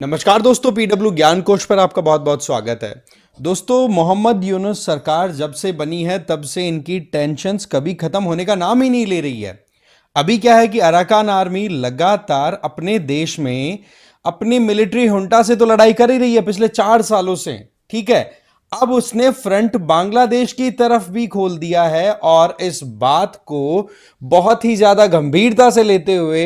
नमस्कार दोस्तों, पीडब्ल्यू ज्ञान कोश पर आपका बहुत बहुत स्वागत है। दोस्तों, मोहम्मद यूनुस सरकार जब से बनी है तब से इनकी टेंशन्स कभी खत्म होने का नाम ही नहीं ले रही है। अभी क्या है कि अराकान आर्मी लगातार अपने देश में अपनी मिलिट्री हुंटा से तो लड़ाई कर ही रही है पिछले 4 सालों से। ठीक है, अब उसने फ्रंट बांग्लादेश की तरफ भी खोल दिया है और इस बात को बहुत ही ज्यादा गंभीरता से लेते हुए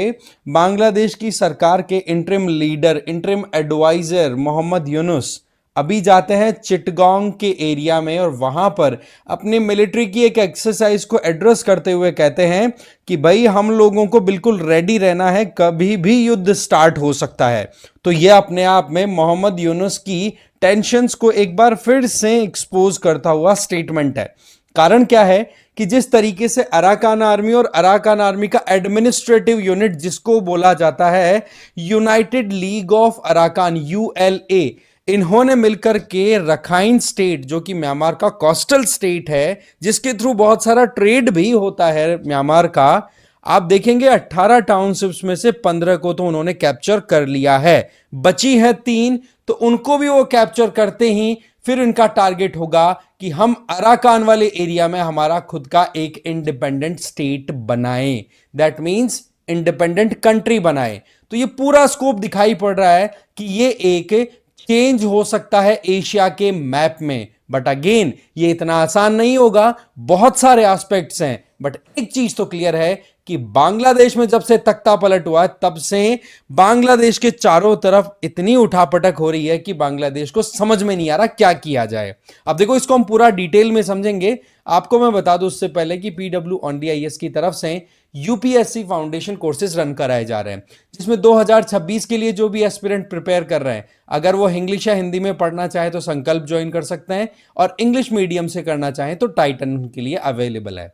बांग्लादेश की सरकार के interim leader, interim adviser Muhammad Yunus अभी जाते हैं चिटगांग के एरिया में और वहां पर अपने मिलिट्री की एक एक्सरसाइज को एड्रेस करते हुए कहते हैं कि भाई हम लोगों को बिल्कुल रेडी रहना है, कभी भी युद्ध स्टार्ट हो सकता है। तो यह अपने आप में मोहम्मद यूनुस की टेंशन्स को एक बार फिर से एक्सपोज करता हुआ स्टेटमेंट है। कारण क्या है कि जिस तरीके से अराकान आर्मी और अराकान आर्मी का एडमिनिस्ट्रेटिव यूनिट जिसको बोला जाता है United league of Arakan, ULA, इन्होंने मिलकर के रखाइन स्टेट जो कि म्यांमार का कोस्टल स्टेट है, जिसके थ्रू बहुत सारा ट्रेड भी होता है म्यांमार का, आप देखेंगे 18 टाउनशिप्स में से 15 को तो उन्होंने कैप्चर कर लिया है। बची है 3, तो उनको भी वो कैप्चर करते ही फिर इनका टारगेट होगा कि हम अराकान वाले एरिया में हमारा खुद का एक इंडिपेंडेंट स्टेट बनाएं। दैट मींस इंडिपेंडेंट कंट्री बनाएं। तो ये पूरा स्कोप दिखाई पड़ रहा है कि ये एक चेंज हो सकता है एशिया के मैप में। बट अगेन ये इतना आसान नहीं होगा, बहुत सारे एस्पेक्ट्स हैं। बट एक चीज तो क्लियर है कि बांग्लादेश में जब से तख्ता पलट हुआ तब से बांग्लादेश के चारों तरफ इतनी उठापटक हो रही है कि बांग्लादेश को समझ में नहीं आ रहा क्या किया जाए। अब देखो, इसको हम पूरा डिटेल में समझेंगे। आपको मैं बता दूं उससे पहले कि पीडब्ल्यू ऑनडीआईएस की तरफ से यूपीएससी फाउंडेशन कोर्सेज रन कराए जा रहे हैं, जिसमें 2026 के लिए जो भी एस्पिरेंट प्रिपेयर कर रहे हैं, अगर वो इंग्लिश या हिंदी में पढ़ना चाहे तो संकल्प ज्वाइन कर सकते हैं, और इंग्लिश मीडियम से करना चाहें तो टाइटन के लिए अवेलेबल है।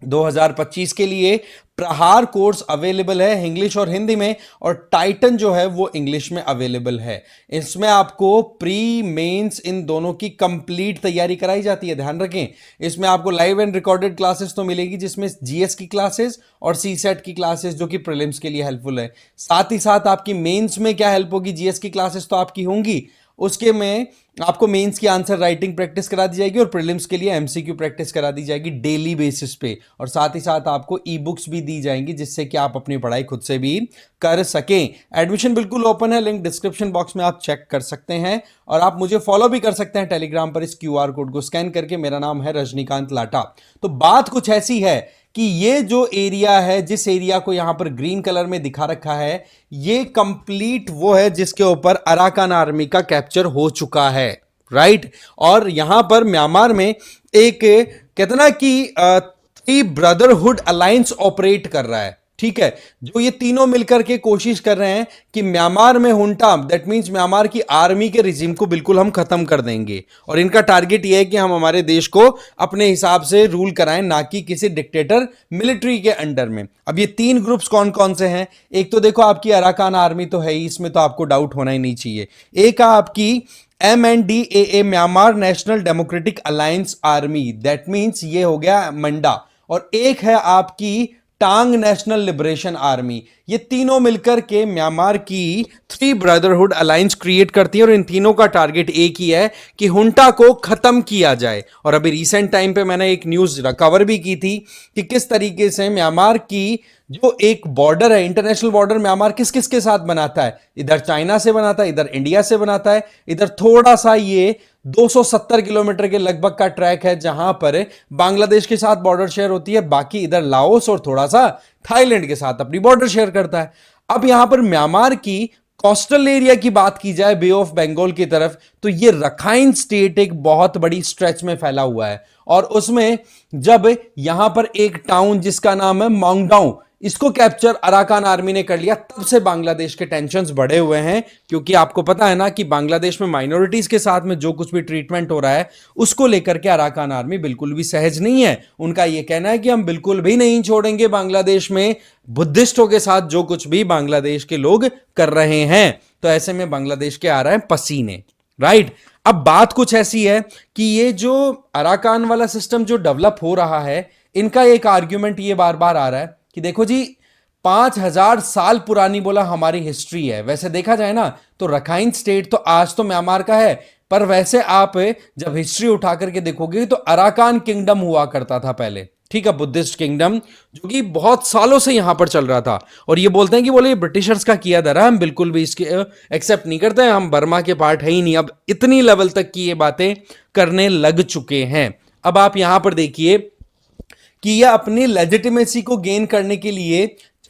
2025 के लिए प्रहार कोर्स अवेलेबल है इंग्लिश और हिंदी में, और टाइटन जो है वो इंग्लिश में अवेलेबल है। इसमें आपको प्री मेंस इन दोनों की कंप्लीट तैयारी कराई जाती है, ध्यान रखें। इसमें आपको लाइव एंड रिकॉर्डेड क्लासेस तो मिलेगी, जिसमें जीएस की क्लासेस और सीसेट की क्लासेस जो कि प्रीलिम्स के लिए हेल्पफुल है। साथ ही साथ आपकी मेंस में क्या हेल्प होगी, जीएस की क्लासेस तो आपकी होंगी, उसके में आपको मेंस की आंसर राइटिंग प्रैक्टिस करा दी जाएगी और प्रीलिम्स के लिए एमसीक्यू प्रैक्टिस करा दी जाएगी डेली बेसिस पे। और साथ ही साथ आपको ई बुक्स भी दी जाएंगी जिससे कि आप अपनी पढ़ाई खुद से भी कर सकें। एडमिशन बिल्कुल ओपन है, लिंक डिस्क्रिप्शन बॉक्स में आप चेक कर सकते हैं, और आप मुझे फॉलो भी कर सकते हैं टेलीग्राम पर इस क्यूआर कोड को स्कैन करके। मेरा नाम है रजनीकांत लाटा। तो बात कुछ ऐसी है कि ये जो एरिया है, जिस एरिया को यहां पर ग्रीन कलर में दिखा रखा है, ये कंप्लीट वो है जिसके ऊपर अराकान आर्मी का कैप्चर हो चुका है, राइट। और यहां पर म्यांमार में एक कहते ना कि थ्री ब्रदरहुड अलायंस ऑपरेट कर रहा है। ठीक है, जो ये तीनों मिलकर के कोशिश कर रहे हैं कि म्यांमार में हुंटा, दैट मींस म्यांमार की आर्मी के रिजीम को बिल्कुल हम खत्म कर देंगे, और इनका टारगेट ये है कि हम हमारे देश को अपने हिसाब से रूल कराएं, ना कि किसी डिक्टेटर मिलिट्री के अंडर में। अब ये 3 ग्रुप्स कौन कौन से हैं? एक तो देखो आपकी अराकान आर्मी तो है ही, इसमें तो आपको डाउट होना ही नहीं चाहिए। एक आपकी MNDAA, Myanmar national democratic alliance army, that means ये हो गया मंडा। और एक है आपकी टांग नेशनल लिबरेशन आर्मी। ये तीनों मिलकर के म्यांमार की थ्री ब्रदरहुड अलायंस क्रिएट करती है, और इन तीनों का टारगेट एक ही है कि हुंटा को खत्म किया जाए। और अभी रिसेंट टाइम पे मैंने एक न्यूज कवर भी की थी कि किस तरीके से म्यांमार की जो एक बॉर्डर है, इंटरनेशनल बॉर्डर, म्यांमार किस किस के साथ बनाता है। इधर चाइना से बनाता है, इधर इंडिया से बनाता है, इधर थोड़ा सा ये 270 किलोमीटर के लगभग का ट्रैक है जहां पर बांग्लादेश के साथ बॉर्डर शेयर होती है, बाकी इधर लाओस और थोड़ा सा थाईलैंड के साथ अपनी बॉर्डर शेयर करता है। अब यहां पर म्यांमार की कोस्टल एरिया की बात की जाए बे ऑफ बंगाल की तरफ, तो ये रखाइन स्टेट एक बहुत बड़ी स्ट्रेच में फैला हुआ है, और उसमें जब यहां पर एक टाउन जिसका नाम है मांगडाउ, इसको कैप्चर अराकान आर्मी ने कर लिया, तब से बांग्लादेश के टेंशन्स बढ़े हुए हैं। क्योंकि आपको पता है ना कि बांग्लादेश में माइनॉरिटीज के साथ में जो कुछ भी ट्रीटमेंट हो रहा है उसको लेकर के अराकान आर्मी बिल्कुल भी सहज नहीं है। उनका यह कहना है कि हम बिल्कुल भी नहीं छोड़ेंगे बांग्लादेश में बुद्धिस्टों के साथ जो कुछ भी बांग्लादेश के लोग कर रहे हैं। तो ऐसे में बांग्लादेश के आ रहे हैं पसीने, राइट। अब बात कुछ ऐसी है कि ये जो अराकान वाला सिस्टम जो डेवलप हो रहा है, इनका एक आर्ग्यूमेंट ये बार बार आ रहा है कि देखो जी, 5,000 साल पुरानी बोला हमारी हिस्ट्री है। वैसे देखा जाए ना तो रखाइन स्टेट तो आज तो म्यांमार का है, पर वैसे आप जब हिस्ट्री उठा करके देखोगे तो अराकान किंगडम हुआ करता था पहले, ठीक है, बुद्धिस्ट किंगडम, जो कि बहुत सालों से यहां पर चल रहा था। और ये बोलते हैं कि बोले ये ब्रिटिशर्स का किया धरा, हम बिल्कुल भी इसके एक्सेप्ट नहीं करते हैं, हम बर्मा के पार्ट है ही नहीं। अब इतनी लेवल तक की ये बातें करने लग चुके हैं। अब आप यहां पर देखिए कि ये अपनी लेजिटिमेसी को गेन करने के लिए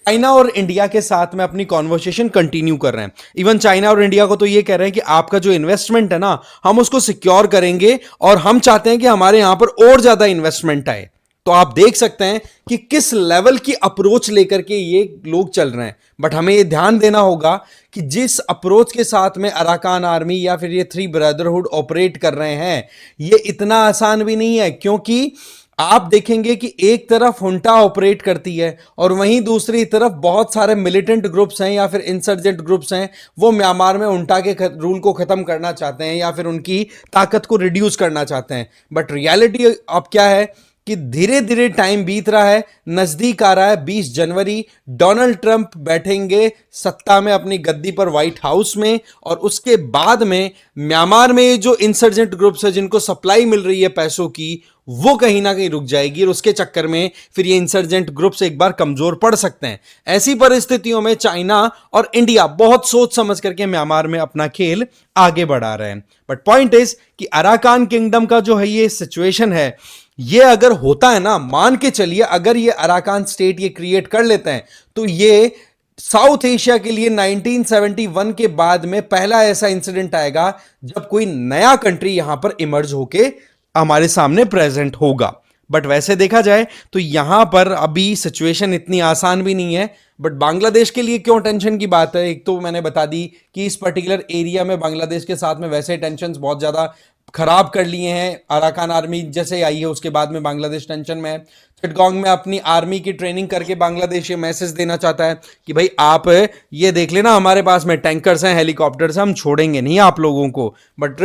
चाइना और इंडिया के साथ में अपनी कॉन्वर्सेशन कंटिन्यू कर रहे हैं। इवन चाइना और इंडिया को तो ये कह रहे हैं कि आपका जो इन्वेस्टमेंट है ना, हम उसको सिक्योर करेंगे और हम चाहते हैं कि हमारे यहां पर और ज्यादा इन्वेस्टमेंट आए। तो आप देख सकते हैं कि किस लेवल की अप्रोच लेकर के ये लोग चल रहे हैं। बट हमें ये ध्यान देना होगा कि जिस अप्रोच के साथ में अराकान आर्मी या फिर ये थ्री ब्रदरहुड ऑपरेट कर रहे हैं, ये इतना आसान भी नहीं है, क्योंकि आप देखेंगे कि एक तरफ हुंटा ऑपरेट करती है और वहीं दूसरी तरफ बहुत सारे मिलिटेंट ग्रुप्स हैं या फिर इंसर्जेंट ग्रुप्स हैं, वो म्यांमार में हुंटा के रूल को खत्म करना चाहते हैं या फिर उनकी ताकत को रिड्यूस करना चाहते हैं। बट रियलिटी अब क्या है कि धीरे धीरे टाइम बीत रहा है, नजदीक आ रहा है 20 जनवरी, डोनाल्ड ट्रंप बैठेंगे सत्ता में अपनी गद्दी पर व्हाइट हाउस में, और उसके बाद में म्यांमार में जो इंसर्जेंट ग्रुप्स है जिनको सप्लाई मिल रही है पैसों की, वो कहीं ना कहीं रुक जाएगी और उसके चक्कर में फिर ये इंसर्जेंट ग्रुप्स एक बार कमजोर पड़ सकते हैं। ऐसी परिस्थितियों में चाइना और इंडिया बहुत सोच समझ करके म्यांमार में अपना खेल आगे बढ़ा रहे हैं। बट पॉइंट इज कि अराकान किंगडम का जो है ये सिचुएशन है, ये अगर होता है ना, मान के चलिए अगर ये अराकान स्टेट ये क्रिएट कर लेते हैं, तो ये साउथ एशिया के लिए 1971 के बाद में पहला ऐसा इंसिडेंट आएगा जब कोई नया कंट्री यहां पर इमर्ज होके हमारे सामने प्रेजेंट होगा। बट वैसे देखा जाए तो यहां पर अभी सिचुएशन इतनी आसान भी नहीं है। बट बांग्लादेश के लिए क्यों टेंशन की बात है, एक तो मैंने बता दी कि इस पर्टिकुलर एरिया में बांग्लादेश के साथ में वैसे टेंशन बहुत ज्यादा खराब कर लिए हैं। अराकान आर्मी जैसे आई है उसके बाद में बांग्लादेश टेंशन में है। चिटगोंग में अपनी आर्मी की ट्रेनिंग करके बांग्लादेश ये मैसेज देना चाहता है कि भाई आप ये देख लेना, हमारे पास में टैंकर्स हैं, हेलीकॉप्टर्स हैं, हम छोड़ेंगे नहीं आप लोगों को। But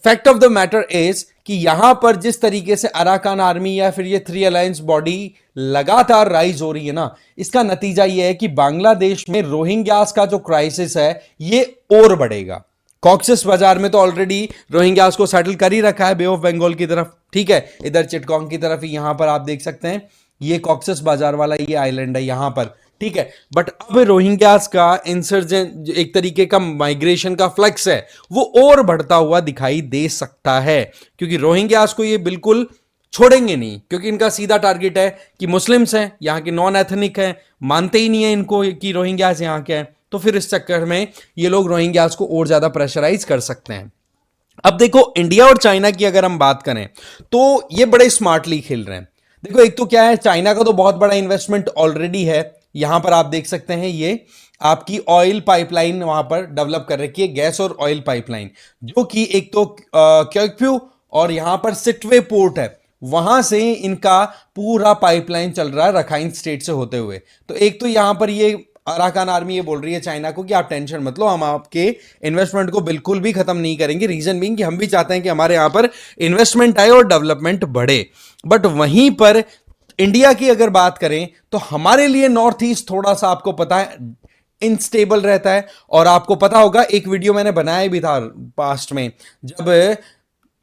fact of the matter is कि यहां पर जिस तरीके से अराकान आर्मी या फिर ये थ्री अलायंस बॉडी लगातार राइज हो रही है ना, इसका नतीजा ये है कि बांग्लादेश में रोहिंग्यास का जो क्राइसिस है ये और बढ़ेगा। कॉक्सेस बाजार में तो ऑलरेडी रोहिंग्यास को सेटल कर ही रखा है बे ऑफ बंगाल की तरफ, ठीक है, इधर चिटगोंग की तरफ ही यहां पर आप देख सकते हैं ये कॉक्सेस बाजार वाला ये आइलैंड है यहां पर, ठीक है। बट अब रोहिंग्यास का इंसर्जेंट एक तरीके का माइग्रेशन का फ्लक्स है वो और बढ़ता हुआ दिखाई दे सकता है, क्योंकि रोहिंग्यास को ये बिल्कुल छोड़ेंगे नहीं, क्योंकि इनका सीधा टारगेट है कि मुस्लिम्स हैं, यहाँ के नॉन एथनिक हैं, मानते ही नहीं है इनको कि रोहिंग्यास यहाँ के हैं। तो फिर इस चक्कर में ये लोग रोहिंग्यास को और ज्यादा प्रेशराइज कर सकते हैं। अब देखो इंडिया और चाइना की अगर हम बात करें तो ये बड़े स्मार्टली खेल रहे हैं। देखो एक तो क्या है, चाइना का तो बहुत बड़ा इन्वेस्टमेंट ऑलरेडी है, यहां पर आप देख सकते हैं ये आपकी ऑयल पाइपलाइन वहां पर डेवलप कर रखी है, गैस और ऑयल पाइपलाइन, जो कि एक तो क्योक्यू और यहां पर सिटवे पोर्ट है, वहां से इनका पूरा पाइपलाइन चल रहा है रखाइन स्टेट से होते हुए। तो एक तो यहां पर ये अराकान आर्मी ये बोल रही है चाइना को कि आप टेंशन मत लो, हम आपके इन्वेस्टमेंट को बिल्कुल भी खत्म नहीं करेंगे। रीजन बीइंग कि हम भी चाहते हैं कि हमारे यहां पर इन्वेस्टमेंट आए और डेवलपमेंट बढ़े। बट वहीं पर इंडिया की अगर बात करें तो हमारे लिए नॉर्थ ईस्ट थोड़ा सा आपको पता है इनस्टेबल रहता है। और आपको पता होगा एक वीडियो मैंने बनाया भी था पास्ट में, जब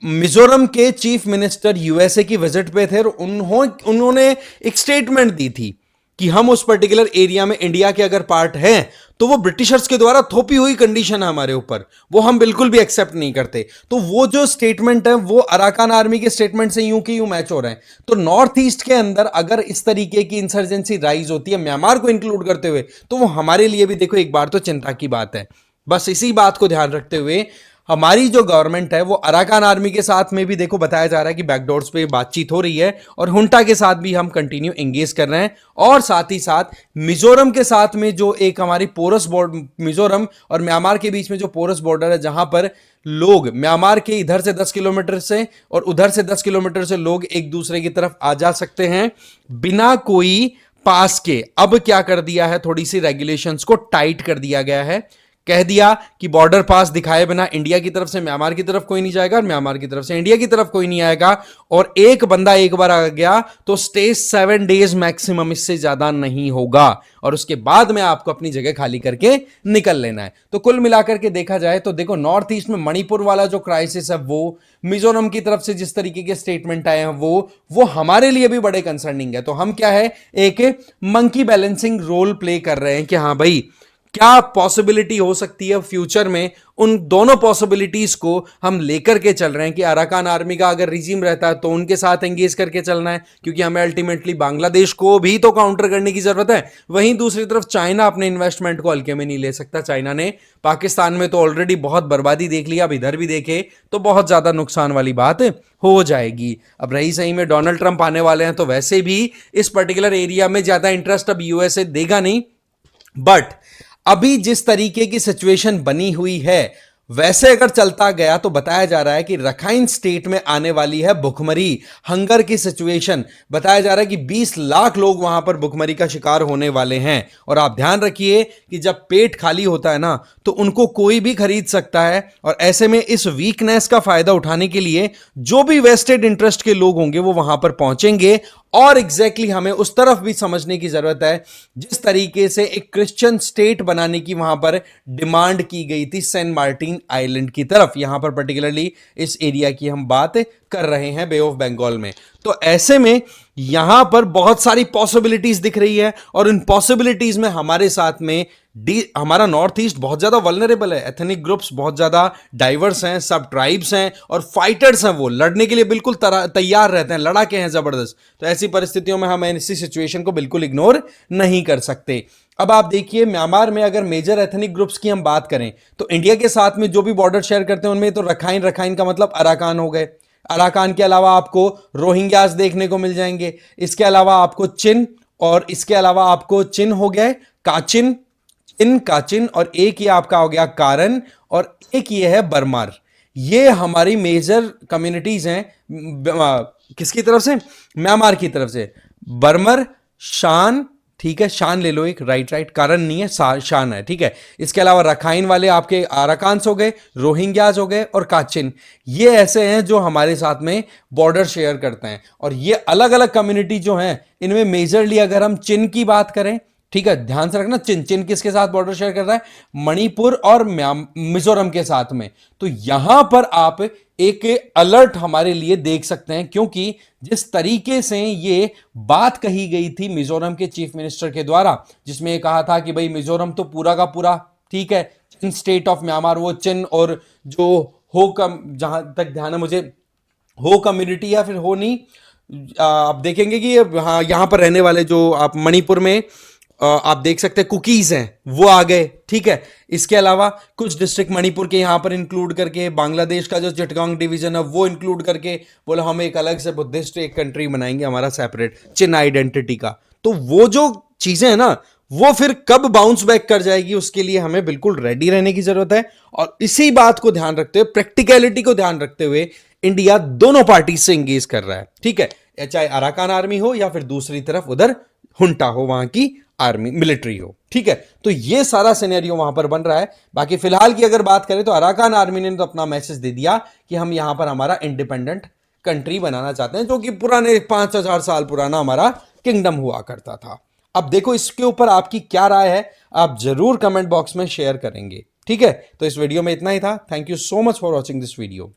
मिजोरम के चीफ मिनिस्टर यूएसए की विजिट पे थे, उन्होंने एक स्टेटमेंट दी थी कि हम उस पर्टिकुलर एरिया में इंडिया के अगर पार्ट हैं तो वो ब्रिटिशर्स के द्वारा थोपी हुई कंडीशन है हमारे ऊपर, वो हम बिल्कुल भी एक्सेप्ट नहीं करते। तो वो जो स्टेटमेंट है वो अराकान आर्मी के स्टेटमेंट से यूं की यूं मैच हो रहे हैं। तो नॉर्थ ईस्ट के अंदर अगर इस तरीके की इंसर्जेंसी राइज होती है म्यांमार को इंक्लूड करते हुए, तो वो हमारे लिए भी देखो एक बार तो चिंता की बात है। बस इसी बात को ध्यान रखते हुए हमारी जो गवर्नमेंट है वो अराकान आर्मी के साथ में भी देखो बताया जा रहा है कि बैकडोर्स पे बातचीत हो रही है, और हुंटा के साथ भी हम कंटिन्यू एंगेज कर रहे हैं। और साथ ही साथ मिजोरम के साथ में जो एक हमारी पोरस बॉर्डर, मिजोरम और म्यांमार के बीच में जो पोरस बॉर्डर है, जहां पर लोग म्यांमार के इधर से 10 किलोमीटर से और उधर से 10 किलोमीटर से लोग एक दूसरे की तरफ आ जा सकते हैं बिना कोई पास के। अब क्या कर दिया है, थोड़ी सी रेगुलेशंस को टाइट कर दिया गया है कह दिया कि बॉर्डर पास दिखाए बिना इंडिया की तरफ से म्यांमार की तरफ कोई नहीं जाएगा और म्यांमार की तरफ से इंडिया की तरफ कोई नहीं आएगा, और एक बंदा एक बार आ गया तो स्टे 7 डेज मैक्सिमम, इससे ज्यादा नहीं होगा, और उसके बाद में आपको अपनी जगह खाली करके निकल लेना है। तो कुल मिलाकर के देखा जाए तो देखो, नॉर्थ ईस्ट में मणिपुर वाला जो क्राइसिस है वो, मिजोरम की तरफ से जिस तरीके के स्टेटमेंट आए हैं वो हमारे लिए भी बड़े कंसर्निंग है। तो हम क्या है, एक मंकी बैलेंसिंग रोल प्ले कर रहे हैं कि हाँ भाई, क्या पॉसिबिलिटी हो सकती है फ्यूचर में, उन दोनों पॉसिबिलिटीज को हम लेकर के चल रहे हैं कि अराकान आर्मी का अगर रिजीम रहता है तो उनके साथ एंगेज करके चलना है, क्योंकि हमें अल्टीमेटली बांग्लादेश को भी तो काउंटर करने की जरूरत है। वहीं दूसरी तरफ चाइना अपने इन्वेस्टमेंट को हल्के में नहीं ले सकता। चाइना ने पाकिस्तान में तो ऑलरेडी बहुत बर्बादी देख लिया, अब इधर भी देखे तो बहुत ज्यादा नुकसान वाली बात हो जाएगी। अब रही सही में डोनाल्ड ट्रंप आने वाले हैं, तो वैसे भी इस पर्टिकुलर एरिया में ज्यादा इंटरेस्ट अब यूएसए देगा नहीं। बट अभी जिस तरीके की सिचुएशन बनी हुई है, वैसे अगर चलता गया तो बताया जा रहा है कि रखाइन स्टेट में आने वाली है भुखमरी, हंगर की सिचुएशन। बताया जा रहा है कि 20 लाख लोग वहां पर भुखमरी का शिकार होने वाले हैं। और आप ध्यान रखिए कि जब पेट खाली होता है ना, तो उनको कोई भी खरीद सकता है, और ऐसे में इस वीकनेस का फायदा उठाने के लिए जो भी वेस्टेड इंटरेस्ट के लोग होंगे वो वहां पर पहुंचेंगे। और एग्जैक्टली हमें उस तरफ भी समझने की जरूरत है जिस तरीके से एक क्रिश्चियन स्टेट बनाने की वहां पर डिमांड की गई थी सेंट मार्टिन आइलैंड की तरफ। यहां पर पर्टिकुलरली इस एरिया की हम बात कर रहे हैं, बे ऑफ बंगाल में। तो ऐसे में यहां पर बहुत सारी पॉसिबिलिटीज दिख रही है, और इन पॉसिबिलिटीज में हमारे साथ में हमारा नॉर्थ ईस्ट बहुत ज्यादा वल्नरेबल है। एथनिक ग्रुप्स बहुत ज्यादा डाइवर्स हैं, सब ट्राइब्स हैं, और फाइटर्स हैं, वो लड़ने के लिए बिल्कुल तैयार रहते हैं, लड़ाके हैं जबरदस्त। तो ऐसी परिस्थितियों में हम ऐसी सिचुएशन को बिल्कुल इग्नोर नहीं कर सकते। अब आप देखिए, म्यांमार में अगर मेजर एथनिक ग्रुप्स की हम बात करें तो इंडिया के साथ में जो भी बॉर्डर शेयर करते हैं उनमें तो रखाइन का मतलब अराकान हो गए। अराकान के अलावा आपको रोहिंग्यास देखने को मिल जाएंगे। इसके अलावा आपको चिन, और इसके अलावा आपको चिन हो गए, काचिन, काचिन, और एक ये आपका हो गया कारन, और एक ये है बर्मार। ये हमारी मेजर कम्युनिटीज हैं। किसकी तरफ से? म्यांमार की तरफ से। बर्मर, शान, ठीक है, शान ले लो एक, राइट, कारण नहीं है, शान है, ठीक है। इसके अलावा रखाइन वाले आपके आराकांस हो गए, रोहिंग्याज हो गए, और काचिन। ये ऐसे हैं जो हमारे साथ में बॉर्डर शेयर करते हैं। और ये अलग अलग कम्युनिटी जो हैं, इनमें मेजरली अगर हम चिन की बात करें, ठीक है, ध्यान से रखना, चिन किसके साथ बॉर्डर शेयर कर रहा है? मणिपुर और मिजोरम के साथ में। तो यहां पर आप एक अलर्ट हमारे लिए देख सकते हैं, क्योंकि जिस तरीके से ये बात कही गई थी मिजोरम के चीफ मिनिस्टर के द्वारा, जिसमें ये कहा था कि भाई मिजोरम तो पूरा का पूरा ठीक है, चिन स्टेट ऑफ म्यांमार, वो चिन और जो हो जहां तक ध्यान है मुझे, हो कम्युनिटी या फिर हो नहीं, आप देखेंगे कि हाँ, यहां पर रहने वाले जो आप मणिपुर में आप देख सकते हैं कुकीज हैं, वो आ गए, ठीक है। इसके अलावा कुछ डिस्ट्रिक्ट मणिपुर के यहां पर इंक्लूड करके, बांग्लादेश का जो चिटगांग डिवीजन है वो इंक्लूड करके बोला हम एक अलग से बुद्धिस्ट एक कंट्री बनाएंगे हमारा सेपरेट, चिन आइडेंटिटी का। तो वो जो चीजें हैं ना, वो फिर कब बाउंस बैक कर जाएगी, उसके लिए हमें बिल्कुल रेडी रहने की जरूरत है। और इसी बात को ध्यान रखते हुए, प्रैक्टिकलिटी को ध्यान रखते हुए, इंडिया दोनों पार्टी से एंगेज कर रहा है, ठीक है, चाहे अराकान आर्मी हो या फिर दूसरी तरफ उधर हुंटा हो, वहां की आर्मी मिलिट्री हो, ठीक है। तो ये सारा सिनेरियो वहां पर बन रहा है। बाकी फिलहाल की अगर बात करें तो अराकान आर्मी ने तो अपना मैसेज दे दिया कि हम यहां पर हमारा इंडिपेंडेंट कंट्री बनाना चाहते हैं, जो कि पुराने 5000 साल पुराना हमारा किंगडम हुआ करता था। अब देखो इसके ऊपर आपकी क्या राय है, आप जरूर कमेंट बॉक्स में शेयर करेंगे, ठीक है। तो इस वीडियो में इतना ही था। Thank you so much for watching this video.